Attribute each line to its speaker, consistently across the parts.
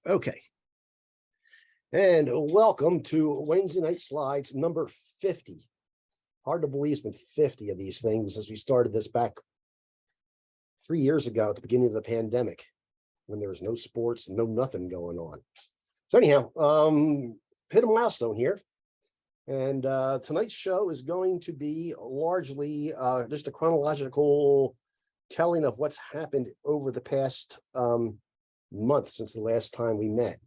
Speaker 1: Okay. And welcome to Wednesday Night Slides number 50. Hard to believe it's been 50 of these things since we started this back 3 years ago at the beginning of the pandemic, when there was no sports and no nothing going on. So anyhow, hit a milestone here. And tonight's show is going to be largely just a chronological telling of what's happened over the past month since the last time we met.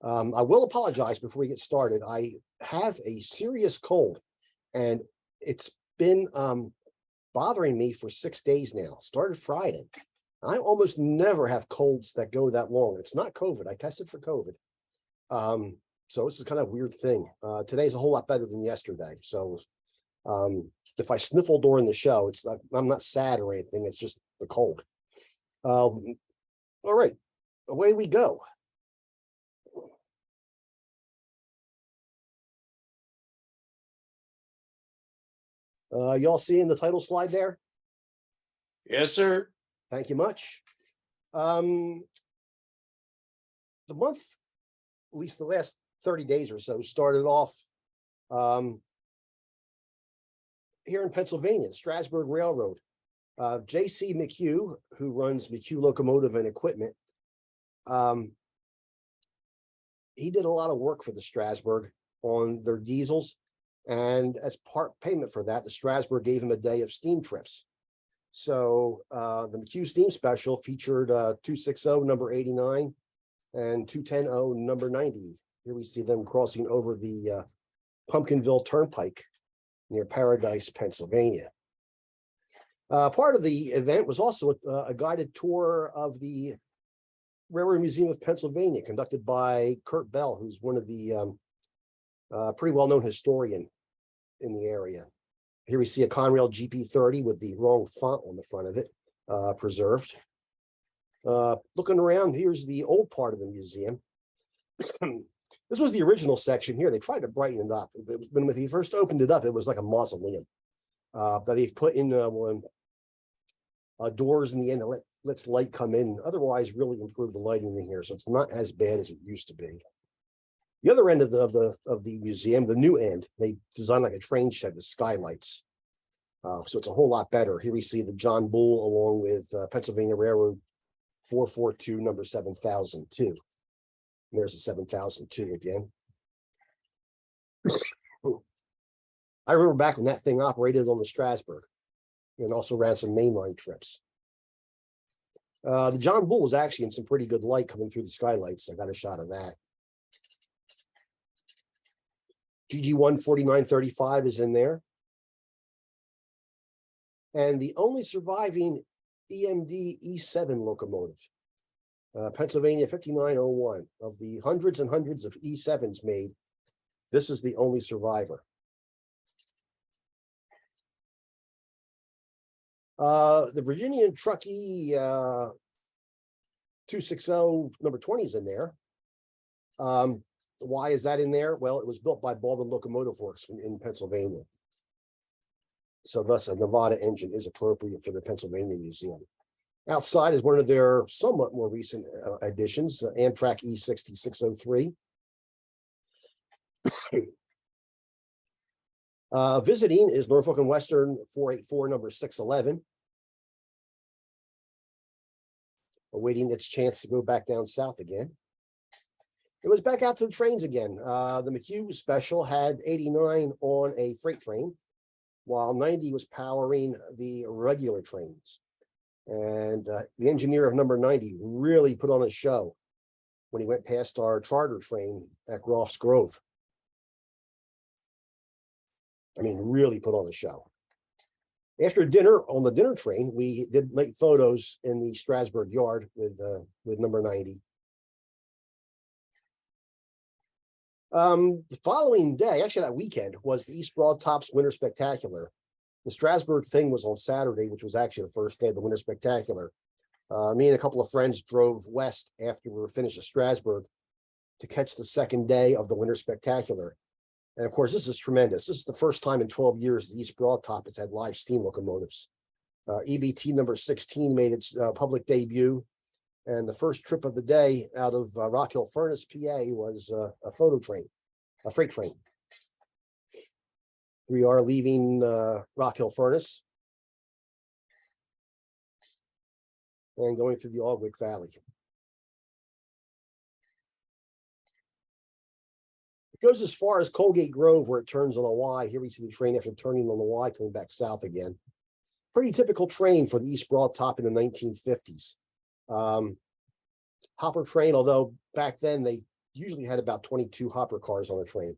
Speaker 1: I will apologize before we get started. I have a serious cold, and it's been bothering me for 6 days now. Started Friday. I almost never have colds that go that long. It's not COVID. I tested for COVID. So this is kind of a weird thing. Today's a whole lot better than yesterday. So if I sniffle during the show, it's not, I'm not sad or anything. It's just the cold. All right, away we go. Y'all seeing the title slide there?
Speaker 2: Yes, sir.
Speaker 1: Thank you much. The month, at least the last 30 days or so, started off here in Pennsylvania, Strasburg Railroad. J.C. McHugh, who runs McHugh Locomotive and Equipment, he did a lot of work for the Strasburg on their diesels. And as part payment for that, the Strasburg gave him a day of steam trips. So the McHugh Steam Special featured 260 number 89 and 210 number 90. Here we see them crossing over the Pumpkinville Turnpike near Paradise, Pennsylvania. Part of the event was also a guided tour of the Railroad Museum of Pennsylvania, conducted by Kurt Bell, who's one of the pretty well-known historian in the area. Here we see a Conrail GP30 with the wrong font on the front of it, preserved. Looking around, here's the old part of the museum. This was the original section here. They tried to brighten it up. When he first opened it up, it was like a mausoleum. But they've put in doors in the end that lets light come in. Otherwise, really improve the lighting in here, so it's not as bad as it used to be. The other end of the museum, the new end, they designed like a train shed with skylights. So it's a whole lot better. Here we see the John Bull along with Pennsylvania Railroad 442 number 7002. There's a 7002 again. I remember back when that thing operated on the Strasburg and also ran some mainline trips. The John Bull was actually in some pretty good light coming through the skylights. I got a shot of that. GG1 4935 is in there. And the only surviving EMD E7 locomotive, Pennsylvania 5901. Of the hundreds and hundreds of E7s made, this is the only survivor. The Virginian Truckee 260 number 20 is in there. Why is that in there? Well, it was built by Baldwin Locomotive Works in Pennsylvania. So thus a Nevada engine is appropriate for the Pennsylvania Museum. Outside is one of their somewhat more recent additions, Amtrak E60 603. Visiting is Norfolk and Western 484 number 611. Awaiting its chance to go back down south again. It was back out to the trains again. The McHugh Special had 89 on a freight train, while 90 was powering the regular trains. And the engineer of number 90 really put on a show when he went past our charter train at Groff's Grove. I mean, really put on a show. After dinner on the dinner train, we did late photos in the Strasburg yard with number 90. The following day, actually that weekend, was the East Broad Tops Winter Spectacular. The Strasburg thing was on Saturday, which was actually the first day of the Winter Spectacular. Me and a couple of friends drove west after we were finished at Strasburg to catch the second day of the Winter Spectacular. And of course, this is tremendous. This is the first time in 12 years the East Broad Top has had live steam locomotives. EBT number 16 made its public debut, And the first trip of the day out of Rock Hill Furnace, PA, was a photo train, a freight train. We are leaving Rock Hill Furnace and going through the Aldwick Valley. It goes as far as Colgate Grove, where it turns on a Y. Here we see the train after turning on the Y, coming back south again. Pretty typical train for the East Broad Top in the 1950s. Hopper train, although back then they usually had about 22 hopper cars on a train.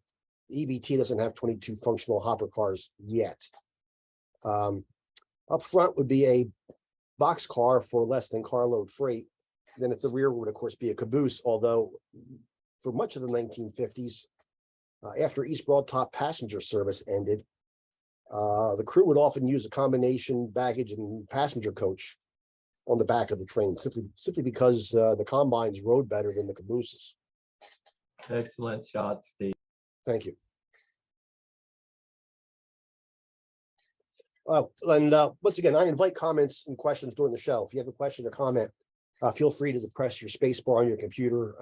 Speaker 1: The EBT doesn't have 22 functional hopper cars yet. Up front would be a box car for less than carload freight. Then at the rear would, of course, be a caboose, although for much of the 1950s, after East Broad Top passenger service ended, the crew would often use a combination baggage and passenger coach on the back of the train, simply because the combines rode better than the cabooses.
Speaker 3: Excellent shot, Steve.
Speaker 1: Thank you. And once again, I invite comments and questions during the show. If you have a question or comment, feel free to press your space bar on your computer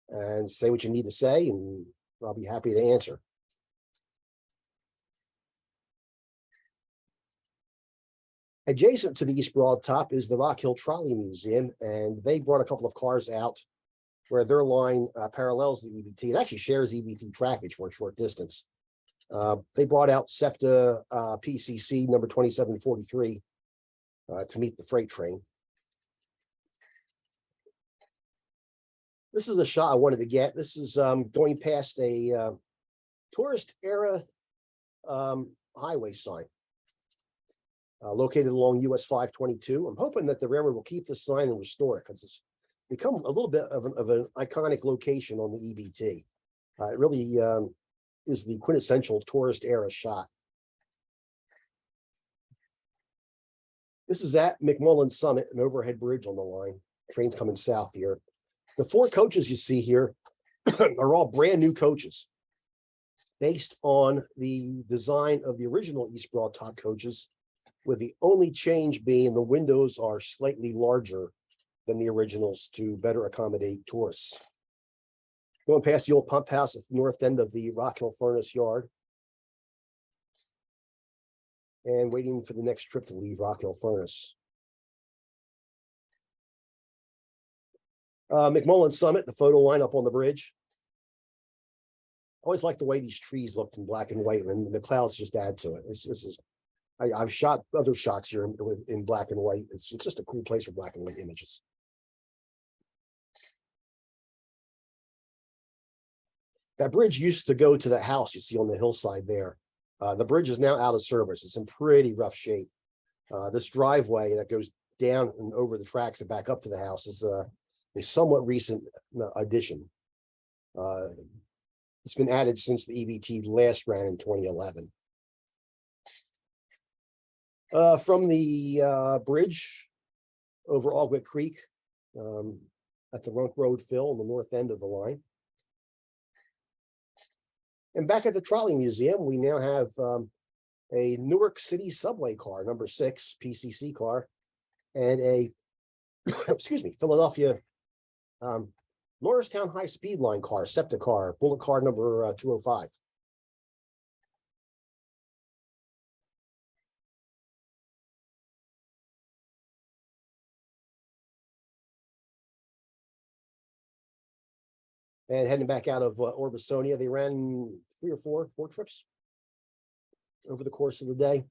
Speaker 1: and say what you need to say, and I'll be happy to answer. Adjacent to the East Broad Top is the Rock Hill Trolley Museum, and they brought a couple of cars out where their line parallels the EBT. It actually shares EBT trackage for a short distance. They brought out SEPTA PCC number 2743 to meet the freight train. This is a shot I wanted to get. This is going past a tourist era highway sign located along US 522. I'm hoping that the railroad will keep this sign and restore it, because it's become a little bit of an iconic location on the EBT. It really is the quintessential tourist era shot. This is at McMullen Summit, an overhead bridge on the line. Trains coming south here. The four coaches you see here are all brand new coaches based on the design of the original East Broad Top coaches, with the only change being the windows are slightly larger than the originals to better accommodate tourists. Going past the old pump house at the north end of the Rock Hill Furnace yard, and waiting for the next trip to leave Rock Hill Furnace. McMullen Summit, the photo line up on the bridge. I always like the way these trees looked in black and white, and the clouds just add to it. I've shot other shots here in black and white. It's just a cool place for black and white images. That bridge used to go to the house you see on the hillside there. The bridge is now out of service. It's in pretty rough shape. This driveway that goes down and over the tracks and back up to the house is a somewhat recent addition. It's been added since the EBT last ran in 2011. From the bridge over Aldwick Creek at the Runk Road fill on the north end of the line. And back at the Trolley Museum, we now have a Newark City subway car, number 6 PCC car, and a excuse me, Philadelphia Norristown High Speed Line car, SEPTA car, bullet car number 205. And heading back out of Orbisonia, they ran 3 or 4 trips over the course of the day.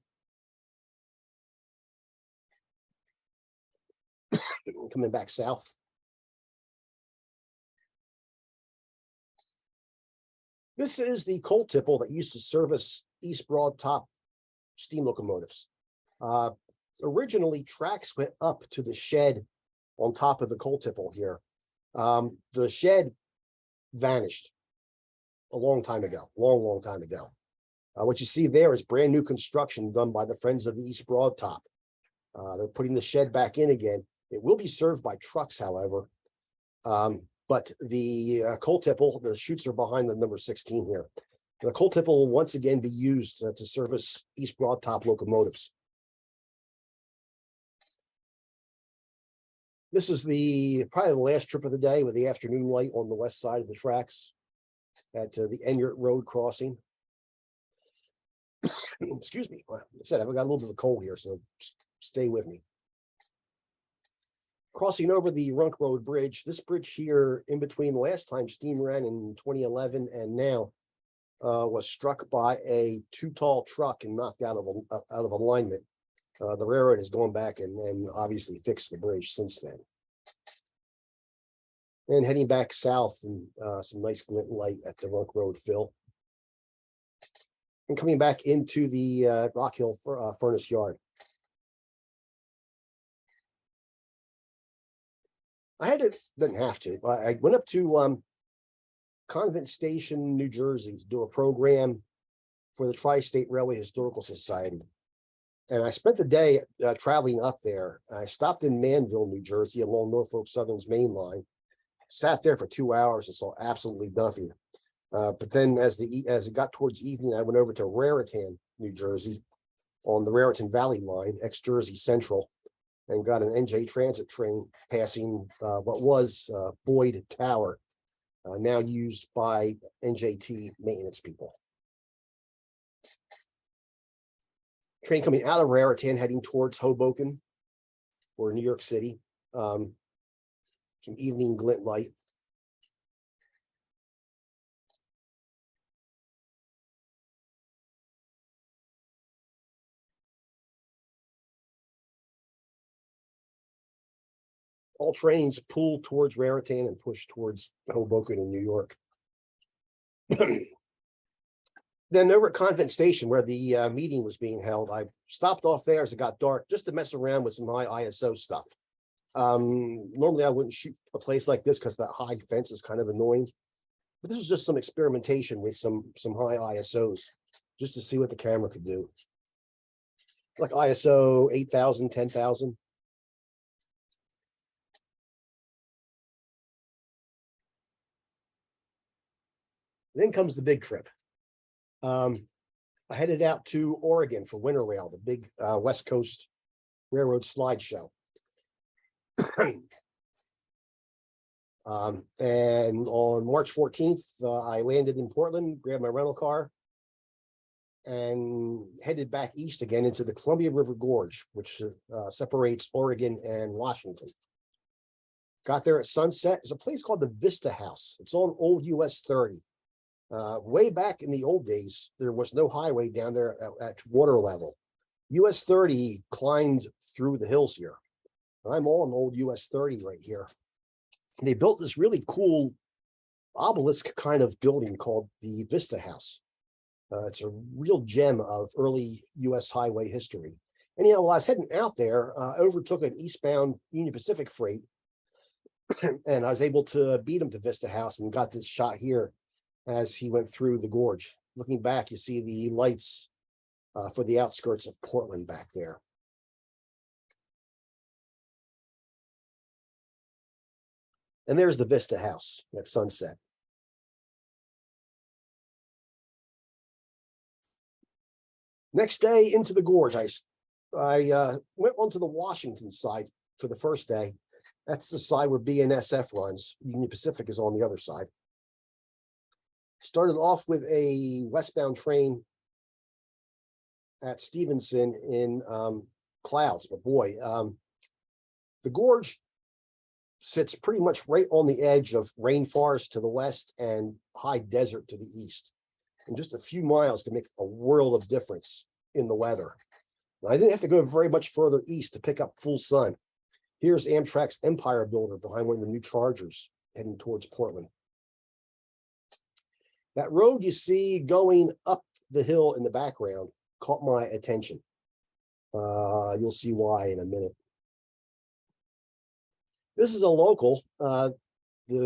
Speaker 1: Coming back south. This is the coal tipple that used to service East Broad Top steam locomotives. Originally, tracks went up to the shed on top of the coal tipple here. The shed vanished a long time ago, long time ago. What you see there is brand new construction done by the Friends of the East Broad Top. They're putting the shed back in again. It will be served by trucks, however. But the coal tipple, the chutes are behind the number 16 here. The coal tipple will once again be used to service East Broad Top locomotives. This is probably the last trip of the day with the afternoon light on the west side of the tracks at the Enyart Road crossing. Excuse me. Like I said, I've got a little bit of a cold here, so stay with me. Crossing over the Runk Road Bridge. This bridge here, in between the last time steam ran in 2011 and now, was struck by a too tall truck and knocked out of alignment. The railroad has gone back and obviously fixed the bridge since then. And heading back south, and some nice glint light at the Runk Road fill. And coming back into the Rock Hill Furnace Yard. Didn't have to. I went up to Convent Station, New Jersey to do a program for the Tri-State Railway Historical Society. And I spent the day traveling up there. I stopped in Manville, New Jersey, along Norfolk Southern's main line. Sat there for 2 hours and saw absolutely nothing. But then as it got towards evening, I went over to Raritan, New Jersey, on the Raritan Valley line, ex-Jersey Central, and got an NJ Transit train passing what was Boyd Tower, now used by NJT maintenance people. Train coming out of Raritan, heading towards Hoboken or New York City. Some evening glint light. All trains pull towards Raritan and push towards Hoboken in New York. Then over at Convent Station, where the meeting was being held, I stopped off there as it got dark just to mess around with some high ISO stuff. Normally I wouldn't shoot a place like this because that high fence is kind of annoying. But this was just some experimentation with some high ISOs, just to see what the camera could do. Like ISO 8,000, 10,000. Then comes the big trip. I headed out to Oregon for Winter Rail, the big West Coast Railroad slideshow. And on March 14th, I landed in Portland, grabbed my rental car, and headed back east again into the Columbia River Gorge, which separates Oregon and Washington. Got there at sunset. There's a place called the Vista House. It's on old US 30. Way back in the old days, there was no highway down there at water level. US 30 climbed through the hills here. I'm on old US 30 right here. And they built this really cool obelisk kind of building called the Vista House. It's a real gem of early US highway history. Anyhow, while I was heading out there, I overtook an eastbound Union Pacific freight, and I was able to beat him to Vista House and got this shot here as he went through the gorge. Looking back, you see the lights for the outskirts of Portland back there. And there's the Vista House at sunset. Next day into the gorge, I went onto the Washington side for the first day. That's the side where BNSF runs. Union Pacific is on the other side. Started off with a westbound train at Stevenson in clouds, but boy, the gorge sits pretty much right on the edge of rainforest to the west and high desert to the east. And just a few miles can make a world of difference in the weather. I didn't have to go very much further east to pick up full sun. Here's Amtrak's Empire Builder behind one of the new Chargers heading towards Portland. That road you see going up the hill in the background caught my attention. You'll see why in a minute. This is a local, the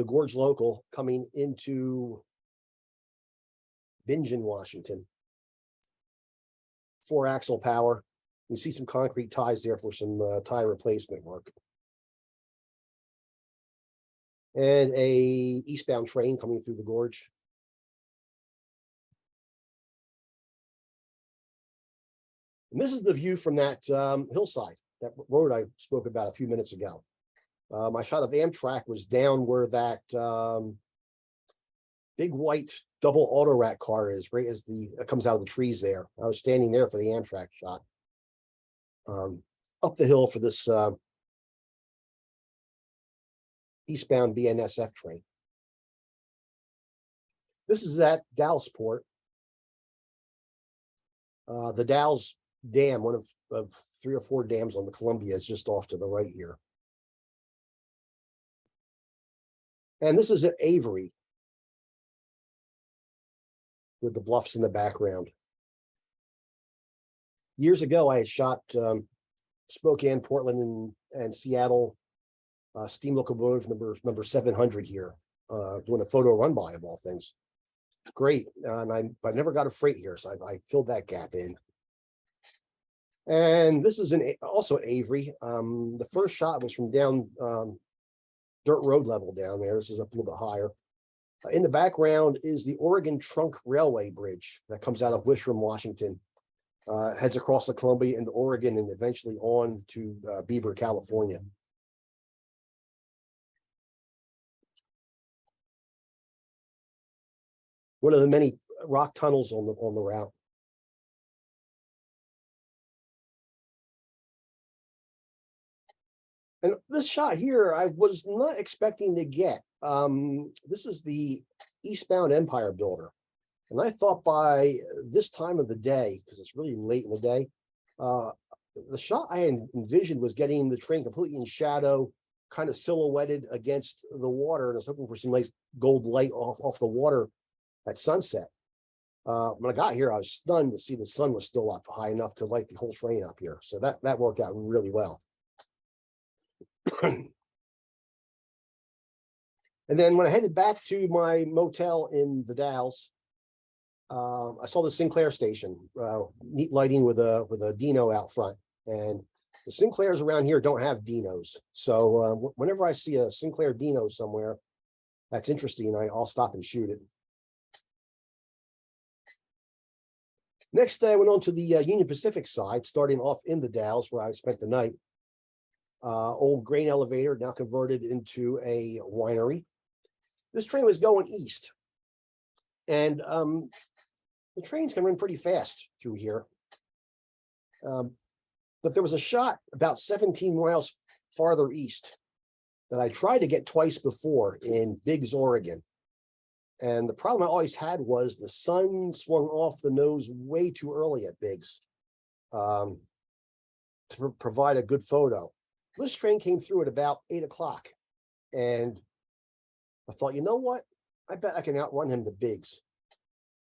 Speaker 1: Gorge local coming into Bingen, Washington. 4-axle power. You see some concrete ties there for some tie replacement work. And a eastbound train coming through the gorge. And this is the view from that hillside, that road I spoke about a few minutes ago. My shot of Amtrak was down where that big white double auto rack car is, right as it comes out of the trees there. I was standing there for the Amtrak shot. Up the hill for this eastbound BNSF train. This is at Dallasport. The Dalles Dam, one of 3 or 4 dams on the Columbia, is just off to the right here. And this is at Avery, with the bluffs in the background. Years ago, I had shot Spokane, Portland, and Seattle steam locomotive number 700 here, doing a photo run by of all things. Great, and I never got a freight here, so I filled that gap in. And this is also Avery. The first shot was from down dirt road level down there. This is up a little bit higher. In the background is the Oregon Trunk Railway Bridge that comes out of Wishram, Washington, heads across the Columbia into Oregon and eventually on to Bieber, California. One of the many rock tunnels on the route. And this shot here, I was not expecting to get. This is the eastbound Empire Builder. And I thought by this time of the day, because it's really late in the day, the shot I envisioned was getting the train completely in shadow, kind of silhouetted against the water. And I was hoping for some nice gold light off the water at sunset. When I got here, I was stunned to see the sun was still up high enough to light the whole train up here. So that worked out really well. And then when I headed back to my motel in the Dalles, I saw the Sinclair station, neat lighting with a Dino out front. And the Sinclairs around here don't have Dinos. So whenever I see a Sinclair Dino somewhere that's interesting, I'll stop and shoot it. Next, I went on to the Union Pacific side, starting off in the Dalles where I spent the night. Old grain elevator, now converted into a winery. This train was going east. And the trains can run pretty fast through here. But there was a shot about 17 miles farther east that I tried to get twice before in Biggs, Oregon. And the problem I always had was the sun swung off the nose way too early at Biggs to provide a good photo. This train came through at about 8 o'clock. And I thought, you know what? I bet I can outrun him to Biggs.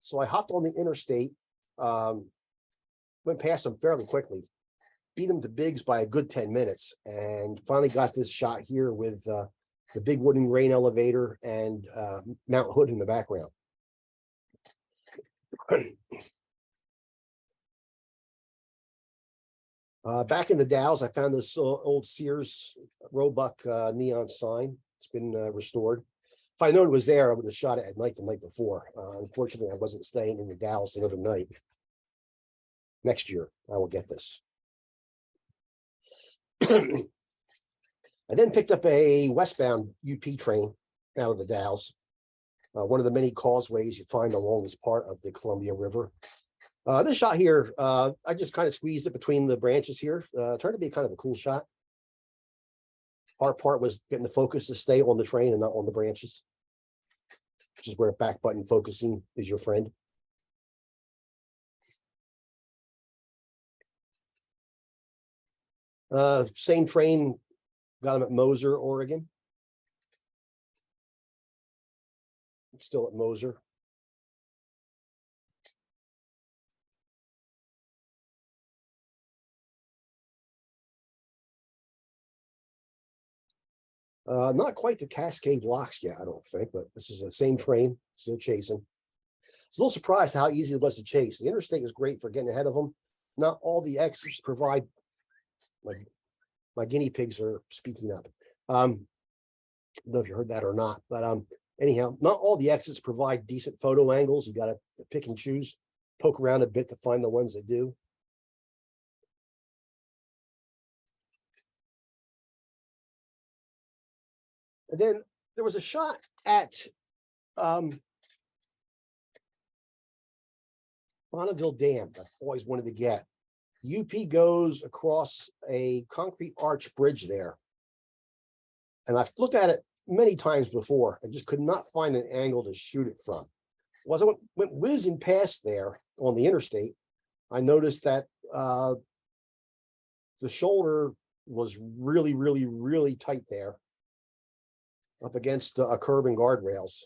Speaker 1: So I hopped on the interstate, went past him fairly quickly, beat him to Biggs by a good 10 minutes, and finally got this shot here with the big wooden grain elevator and Mount Hood in the background. Back in the Dalles, I found this old Sears Roebuck neon sign. It's been restored. If I known it was there, I would have shot it at night the night before. Unfortunately, I wasn't staying in the Dalles another night. Next year, I will get this. I then picked up a westbound UP train out of the Dalles, one of the many causeways you find along this part of the Columbia River. This shot here, I just kind of squeezed it between the branches here. Turned to be kind of a cool shot. Hard part was getting the focus to stay on the train and not on the branches, which is where back button focusing is your friend. Same train, got him at Moser, Oregon. It's still at Moser. Not quite the Cascade Locks yet, I don't think, but this is the same train, still chasing. I was a little surprised how easy it was to chase. The interstate is great for getting ahead of them. Not all the exits provide, my guinea pigs are speaking up. I don't know if you heard that or not, but anyhow, not all the exits provide decent photo angles. You got to pick and choose, poke around a bit to find the ones that do. And then there was a shot at Bonneville Dam that I always wanted to get. UP goes across a concrete arch bridge there. And I've looked at it many times before and just could not find an angle to shoot it from. As I went whizzing past there on the interstate, I noticed that the shoulder was really, really, really tight there up against a curb and guardrails.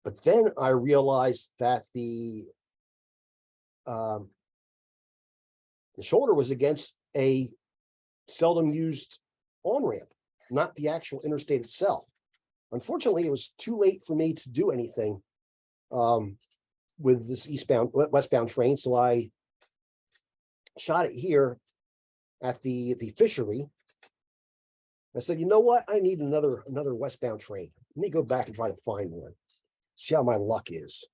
Speaker 1: But then I realized that the shoulder was against a seldom used on-ramp, not the actual interstate itself. Unfortunately, it was too late for me to do anything with this westbound train. So I shot it here at the fishery. I said, you know what? I need another westbound train. Let me go back and try to find one. See how my luck is.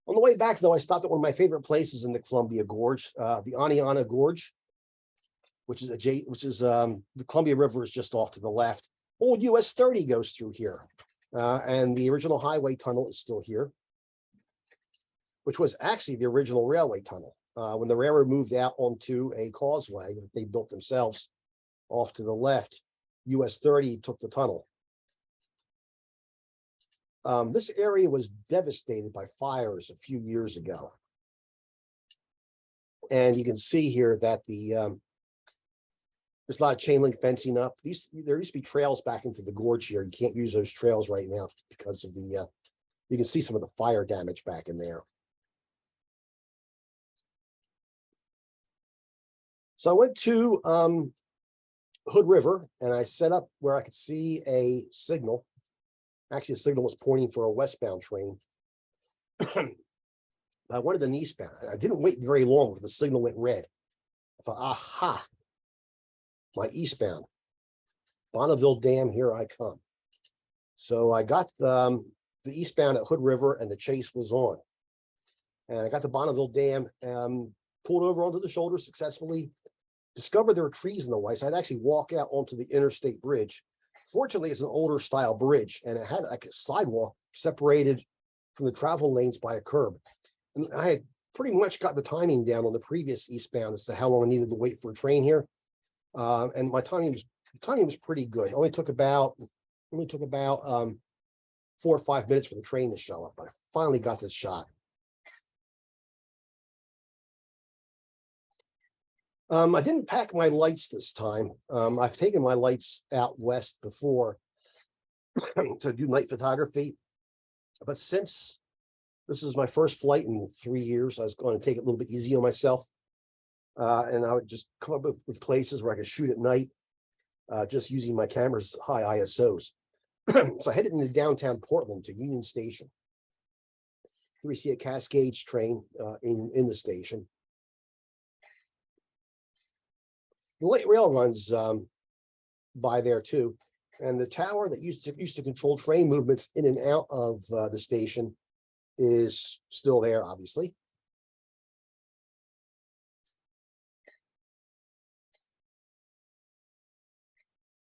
Speaker 1: On the way back, though, I stopped at one of my favorite places in the Columbia Gorge, the Aniana Gorge, which is the Columbia River is just off to the left. Old US 30 goes through here, and the original highway tunnel is still here, which was actually the original railway tunnel. When the railroad moved out onto a causeway that they built themselves off to the left, US 30 took the tunnel. This area was devastated by fires a few years ago. And you can see here that there's a lot of chain link fencing up. There used to be trails back into the gorge here. You can't use those trails right now because of you can see some of the fire damage back in there. So I went to Hood River and I set up where I could see a signal. Actually, the signal was pointing for a westbound train. I wanted an eastbound. I didn't wait very long before the signal went red. I thought, aha, my eastbound. Bonneville Dam, here I come. So I got the eastbound at Hood River and the chase was on. And I got to Bonneville Dam, pulled over onto the shoulder successfully, discovered there were trees in the way. So I'd actually walk out onto the interstate bridge. Fortunately, it's an older style bridge and it had like a sidewalk separated from the travel lanes by a curb. And I had pretty much got the timing down on the previous eastbound as to how long I needed to wait for a train here. And my timing was pretty good. It only took about 4 or 5 minutes for the train to show up, but I finally got this shot. I didn't pack my lights this time. I've taken my lights out west before to do night photography, but since this is my first flight in 3 years, I was going to take it a little bit easy on myself. And I would just come up with places where I could shoot at night, just using my camera's high ISOs. So I headed into downtown Portland to Union Station. Here we see a Cascades train in the station. The light rail runs by there too, and the tower that used to control train movements in and out of the station is still there, obviously.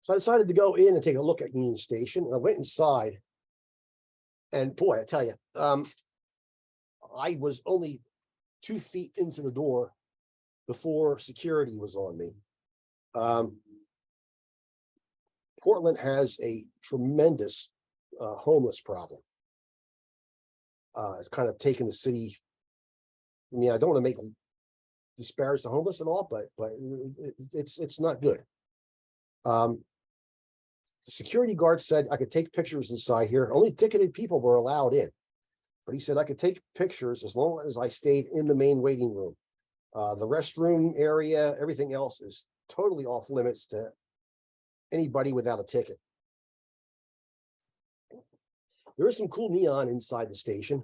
Speaker 1: So I decided to go in and take a look at Union Station. I went inside, and boy, I tell you, I was only 2 feet into the door before security was on me. Portland has a tremendous homeless problem. It's kind of taken the city. I mean, I don't want to disparage the homeless at all, but it's not good. The security guard said I could take pictures inside here. Only ticketed people were allowed in, but he said I could take pictures as long as I stayed in the main waiting room. The restroom area, everything else is totally off limits to anybody without a ticket. There is some cool neon inside the station.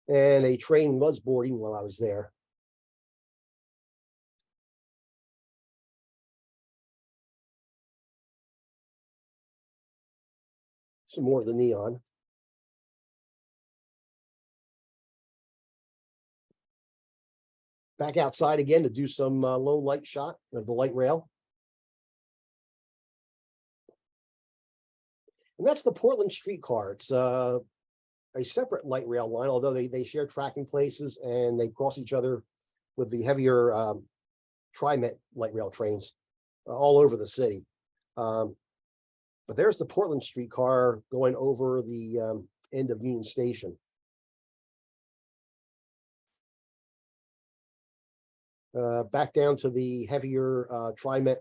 Speaker 1: And a train was boarding while I was there. Some more of the neon. Back outside again to do some low light shot of the light rail. And that's the Portland streetcar. It's a separate light rail line, although they share tracking places and they cross each other with the heavier TriMet light rail trains all over the city. But there's the Portland streetcar going over the end of Union Station. Back down to the heavier TriMet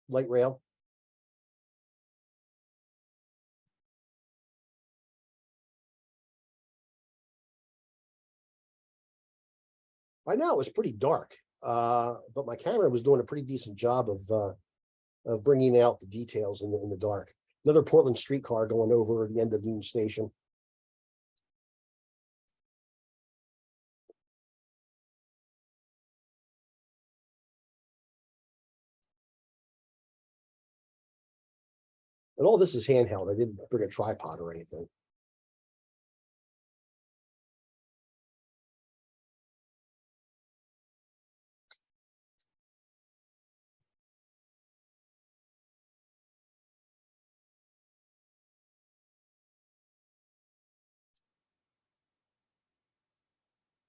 Speaker 1: light rail. By now it was pretty dark, but my camera was doing a pretty decent job of bringing out the details in the dark. Another Portland streetcar going over the end of Union Station. And all this is handheld. I didn't bring a tripod or anything.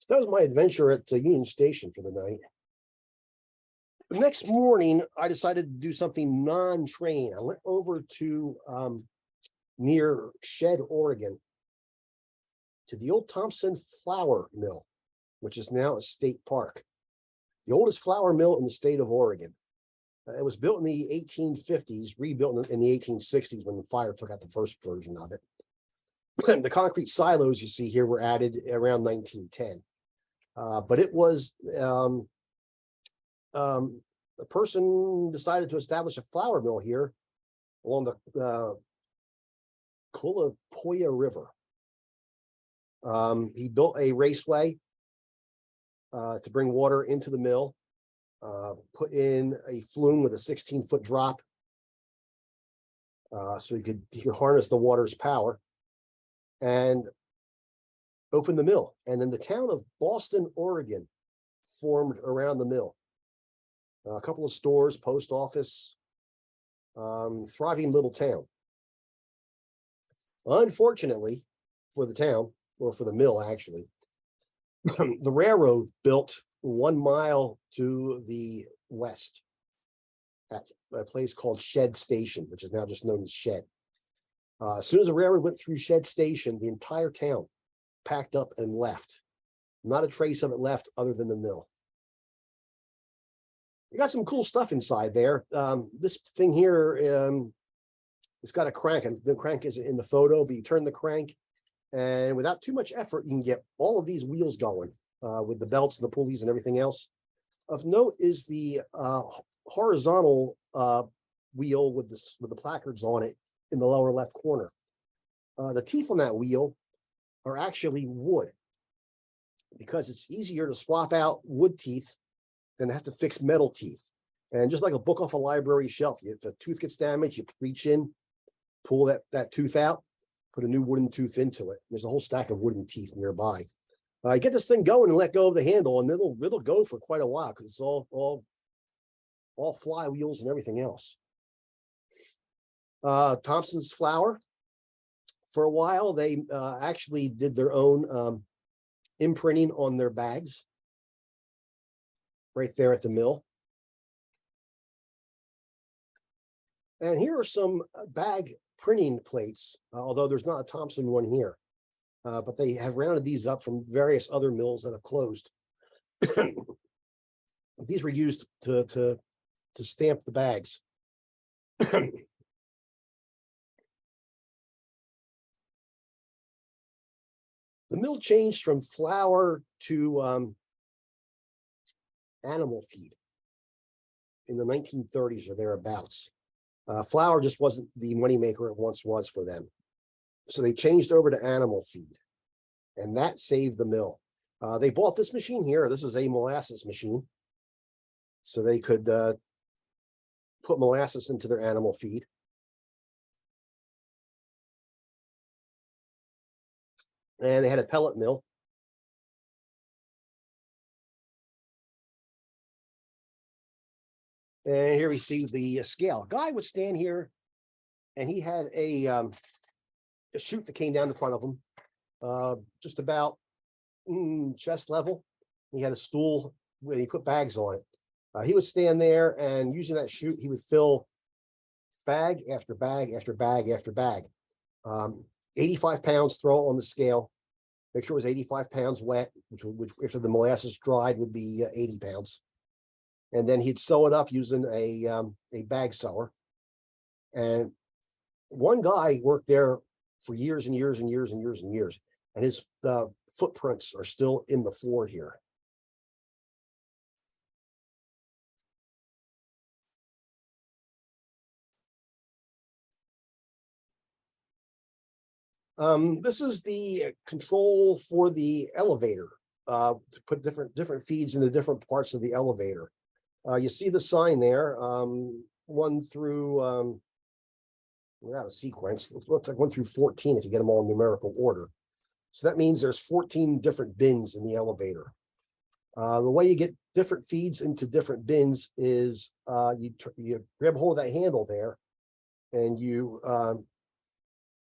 Speaker 1: So that was my adventure at Union Station for the night. The next morning, I decided to do something non-train. I went over to near Shed, Oregon, to the old Thompson flour mill, which is now a state park. The oldest flour mill in the state of Oregon. It was built in the 1850s, rebuilt in the 1860s when the fire took out the first version of it. The concrete silos you see here were added around 1910. But it was a person decided to establish a flour mill here along the Colapoya River. He built a raceway to bring water into the mill, put in a flume with a 16-foot drop, so he could harness the water's power, and open the mill. And then the town of Boston, Oregon formed around the mill. A couple of stores, post office, thriving little town. Unfortunately for the town, or for the mill actually, the railroad built 1 mile to the west at a place called Shed Station, which is now just known as Shed. As soon as the railroad went through Shed Station, the entire town packed up and left. Not a trace of it left other than the mill. You got some cool stuff inside there. This thing here, it's got a crank, and the crank isn't in the photo, but you turn the crank, and without too much effort, you can get all of these wheels going with the belts and the pulleys and everything else. Of note is the horizontal wheel with the placards on it in the lower left corner. The teeth on that wheel are actually wood, because it's easier to swap out wood teeth than have to fix metal teeth. And just like a book off a library shelf, if a tooth gets damaged, you reach in, pull that tooth out, put a new wooden tooth into it. There's a whole stack of wooden teeth nearby. Get this thing going and let go of the handle, and it'll go for quite a while, because it's all flywheels and everything else. Thompson's Flour. For a while, they actually did their own imprinting on their bags right there at the mill. And here are some bag printing plates, although there's not a Thompson one here, but they have rounded these up from various other mills that have closed. These were used to stamp the bags. The mill changed from flour to animal feed in the 1930s or thereabouts. Flour just wasn't the moneymaker it once was for them. So they changed over to animal feed, and that saved the mill. They bought this machine here. This is a molasses machine, so they could put molasses into their animal feed. And they had a pellet mill. And here we see the scale. A guy would stand here and he had a chute that came down the front of him, just about chest level. He had a stool where he put bags on it. He would stand there, and using that chute, he would fill bag after bag after bag after bag. 85 pounds, throw it on the scale. Make sure it was 85 pounds wet, which after the molasses dried would be 80 pounds. And then he'd sew it up using a bag sewer. And one guy worked there for years and years and years and years and years. And his footprints are still in the floor here. This is the control for the elevator, to put different feeds into different parts of the elevator. You see the sign there, 1 through, we're out of sequence. It looks like 1 through 14 if you get them all in numerical order. So that means there's 14 different bins in the elevator. The way you get different feeds into different bins is you grab hold of that handle there, and you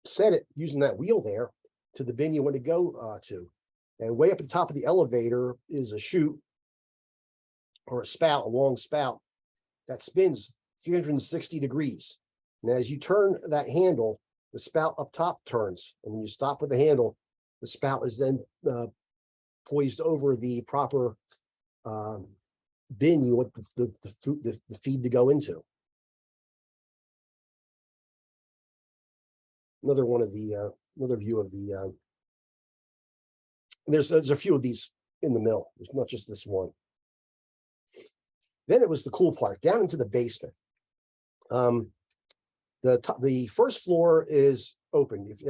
Speaker 1: set it using that wheel there to the bin you want to go to. And way up at the top of the elevator is a chute or a spout, a long spout that spins 360 degrees. And as you turn that handle, the spout up top turns. And when you stop with the handle, the spout is then poised over the proper bin you want the feed to go into. Another one of the another view of the there's a few of these in the mill. There's not just this one. Then it was the cool part, down into the basement. The first floor is open. If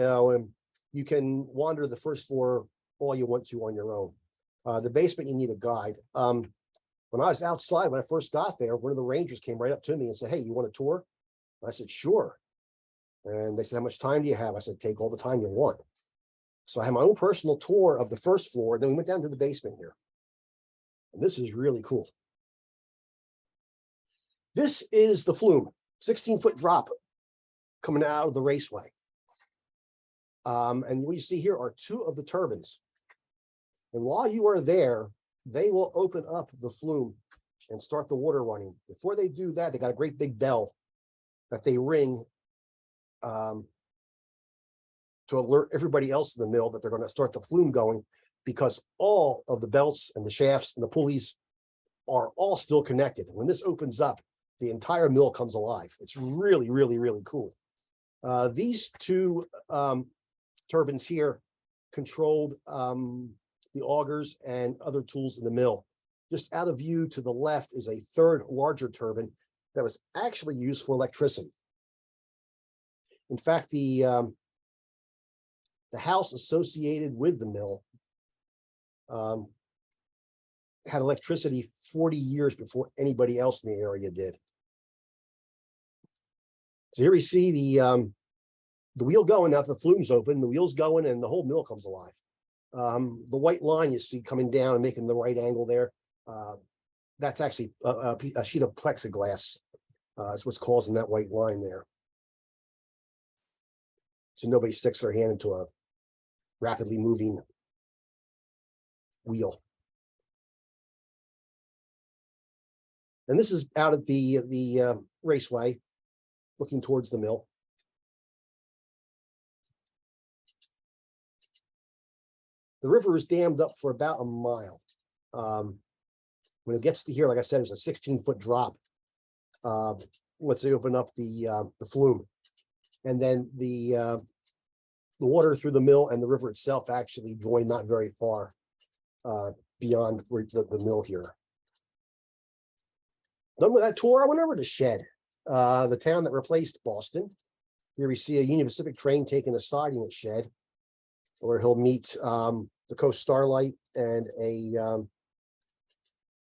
Speaker 1: you can wander the first floor all you want to on your own. The basement, you need a guide. When I was outside, when I first got there, one of the rangers came right up to me and said, "Hey, you want a tour?" I said, "Sure." And they said, "How much time do you have?" I said, "Take all the time you want." So I had my own personal tour of the first floor. Then we went down to the basement here. And this is really cool. This is the flume, 16-foot drop coming out of the raceway. And what you see here are 2 of the turbines. And while you are there, they will open up the flume and start the water running. Before they do that, they got a great big bell that they ring to alert everybody else in the mill that they're going to start the flume going, because all of the belts and the shafts and the pulleys are all still connected. When this opens up, the entire mill comes alive. It's really, really, really cool. These 2 turbines here controlled the augers and other tools in the mill. Just out of view to the left is a 3rd larger turbine that was actually used for electricity. In fact, the house associated with the mill had electricity 40 years before anybody else in the area did. So here we see the wheel going. Now the flume's open, the wheel's going, and the whole mill comes alive. The white line you see coming down and making the right angle there, that's actually a sheet of plexiglass. That's what's causing that white line there. So nobody sticks their hand into a rapidly moving wheel. And this is out at the raceway, looking towards the mill. The river is dammed up for about a mile. When it gets to here, like I said, there's a 16-foot drop. Once they open up the flume, and then the water through the mill and the river itself actually join not very far beyond where the mill here. Done with that tour, I went over to Shed, the town that replaced Boston. Here we see a Union Pacific train taking a siding at Shed, where he'll meet the Coast Starlight and a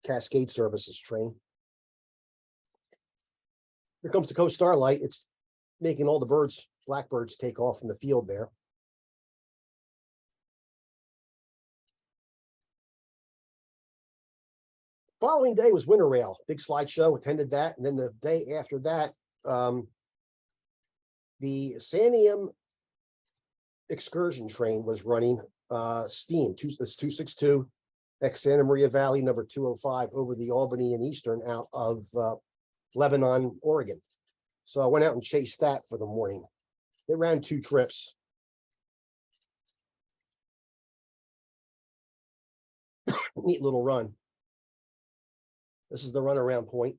Speaker 1: Cascade Services train. Here comes the Coast Starlight. It's making all the blackbirds take off from the field there. Following day was Winter Rail, big slideshow, attended that. And then the day after that, The Sanium excursion train was running steam, it's 262 ex Santa Maria Valley number 205 over the Albany and Eastern out of Lebanon, Oregon. So I went out and chased that for the morning. They ran 2 trips. Neat little run. This is the runaround point.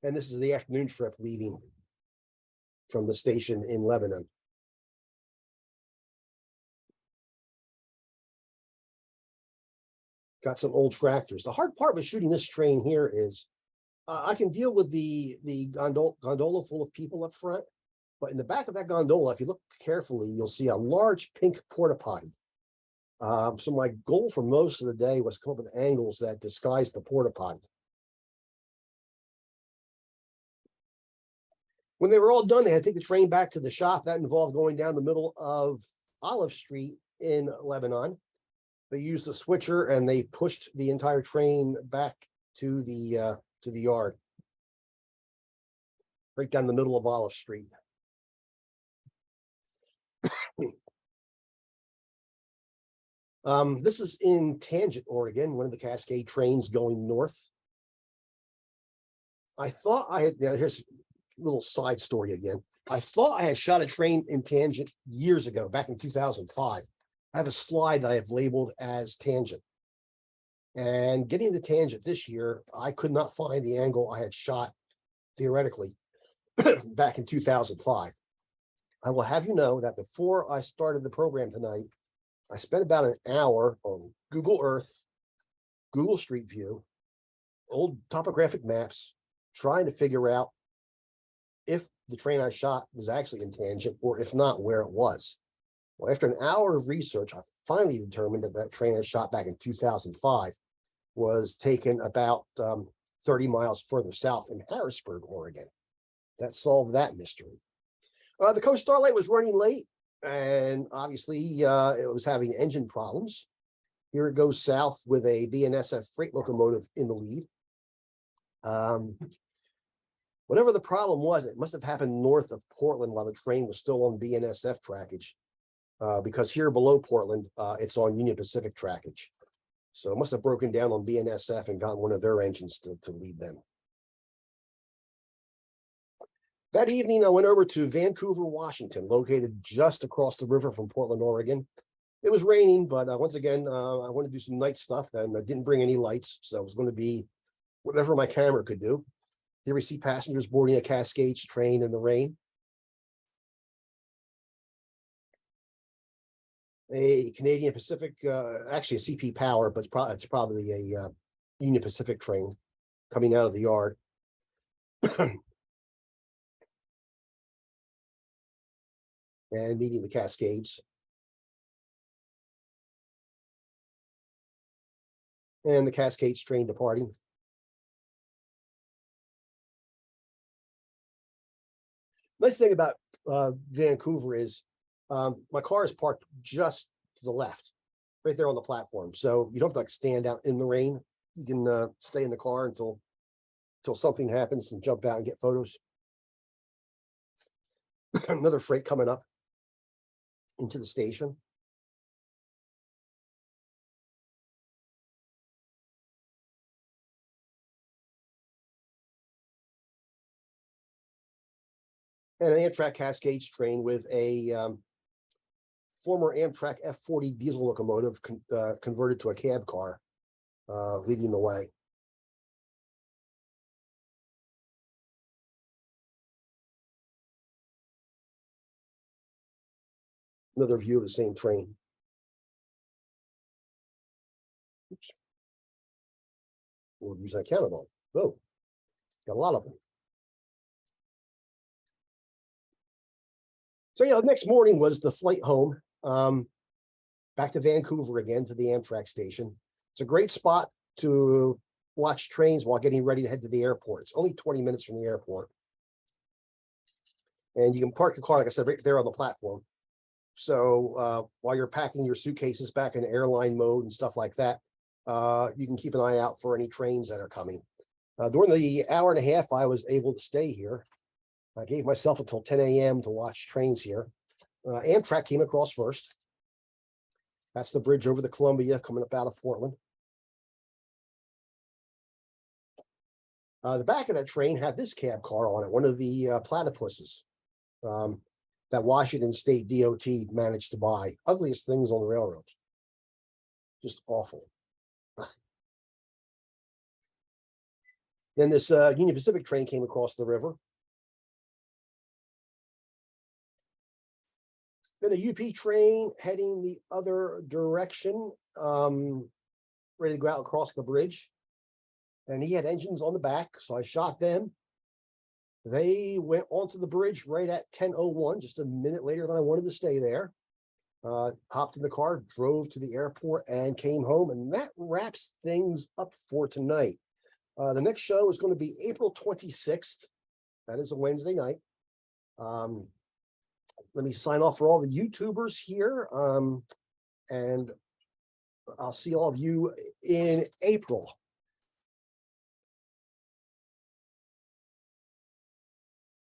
Speaker 1: And this is the afternoon trip leaving from the station in Lebanon. Got some old tractors. The hard part with shooting this train here is I can deal with the gondola full of people up front, but in the back of that gondola, if you look carefully, you'll see a large pink porta potty. So my goal for most of the day was to come up with angles that disguise the porta potty. When they were all done, they had to take the train back to the shop. That involved going down the middle of Olive Street in Lebanon. They used a switcher and they pushed the entire train back to the yard, right down the middle of Olive Street. This is in Tangent, Oregon, one of the Cascade trains going north. I thought I had, now here's a little side story again. I thought I had shot a train in Tangent years ago, back in 2005. I have a slide that I have labeled as Tangent. And getting to Tangent this year, I could not find the angle I had shot theoretically back in 2005. I will have you know that before I started the program tonight, I spent about an hour on Google Earth, Google Street View, old topographic maps, trying to figure out if the train I shot was actually in Tangent, or if not, where it was. Well, after an hour of research, I finally determined that that train I shot back in 2005 was taken about 30 miles further south in Harrisburg, Oregon. That solved that mystery. The Coast Starlight was running late, and obviously it was having engine problems. Here it goes south with a BNSF freight locomotive in the lead. Whatever the problem was, it must have happened north of Portland while the train was still on BNSF trackage, because here below Portland, it's on Union Pacific trackage. So it must have broken down on BNSF and got one of their engines to lead them. That evening, I went over to Vancouver, Washington, located just across the river from Portland, Oregon. It was raining, but once again, I wanted to do some night stuff, and I didn't bring any lights, so it was going to be whatever my camera could do. Here we see passengers boarding a Cascades train in the rain. A Canadian Pacific, actually a CP Power, but it's probably a Union Pacific train coming out of the yard. And meeting the Cascades. And the Cascades train departing. Nice thing about Vancouver is my car is parked just to the left, right there on the platform. So you don't have to like stand out in the rain. You can stay in the car until something happens and jump out and get photos. Another freight coming up into the station. And an Amtrak Cascades train with a former Amtrak F40 diesel locomotive converted to a cab car, leading the way. Another view of the same train. Oops. What views I counted on? Oh, got a lot of them. So yeah, the next morning was the flight home, back to Vancouver again to the Amtrak station. It's a great spot to watch trains while getting ready to head to the airport. It's only 20 minutes from the airport. And you can park the car, like I said, right there on the platform. So while you're packing your suitcases back in airline mode and stuff like that, you can keep an eye out for any trains that are coming. During the hour and a half I was able to stay here, I gave myself until 10 a.m. to watch trains here. Amtrak came across first. That's the bridge over the Columbia coming up out of Portland. The back of that train had this cab car on it, one of the platypuses that Washington State DOT managed to buy. Ugliest things on the railroads. Just awful. Then this Union Pacific train came across the river. Then a UP train heading the other direction, ready to go out across the bridge. And he had engines on the back, so I shot them. They went onto the bridge right at 10:01, just a minute later than I wanted to stay there. Hopped in the car, drove to the airport, and came home. And that wraps things up for tonight. The next show is going to be April 26th. That is a Wednesday night. Let me sign off for all the YouTubers here. And I'll see all of you in April.